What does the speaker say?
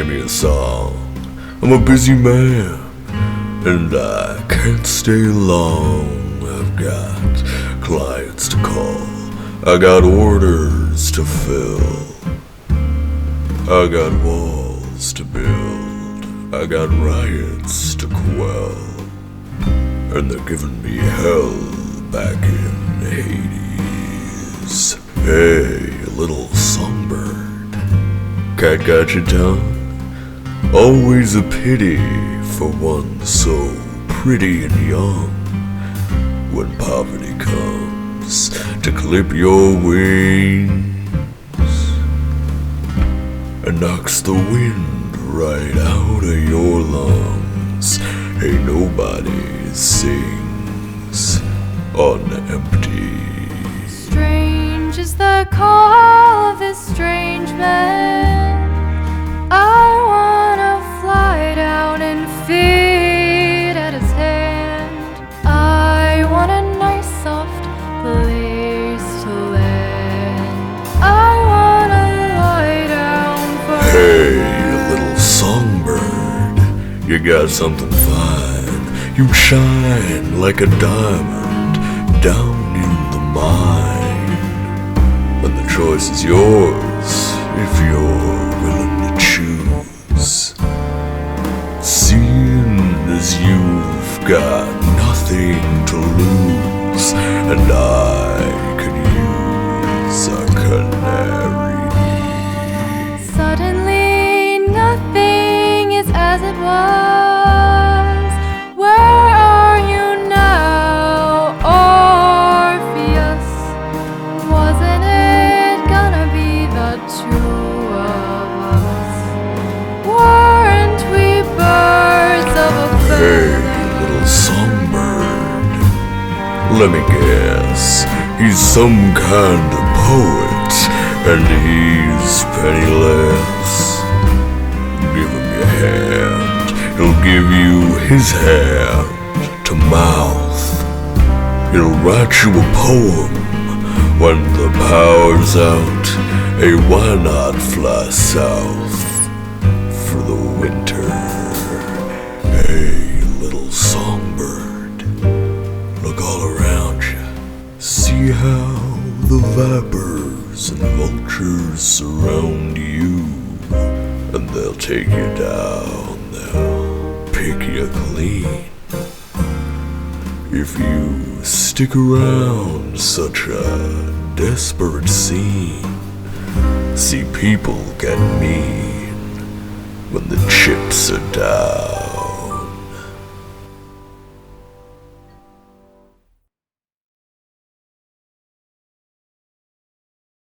give me a song. I'm a busy man, and I can't stay long. I've got clients to call, I got orders to fill, I got walls to build, I got riots to quell, and they're giving me hell back in Hades. Hey, little songbird, cat got you done? Always a pity for one so pretty and young. When poverty comes to clip your wings and knocks the wind right out of your lungs, ain't nobody sings on empty. Strange is the call of this strange man. I wanna fly down and feed at his hand. I want a nice soft place to land. I wanna lie down for Hey, little songbird, you got something fine. You shine like a diamond down in the mine, and the choice is yours if you're willing to choose. Seeing as you've got nothing to lose, and I could use a canary. Suddenly nothing is as it was. Where are you now, Orpheus? Wasn't it gonna be the two of us? Weren't we birds of a Hey, feather? little songbird, let me guess, he's some kind of poet, and he's penniless. Give him your hand, he'll give you his hand to mouth. He'll write you a poem when the power's out. Hey, why not fly south for the winter? Hey, little songbird, look all around you. See how the vipers and vultures surround you, and they'll take you down, they'll pick you clean. If you stick around such a desperate scene, see people get mean when the chips are down.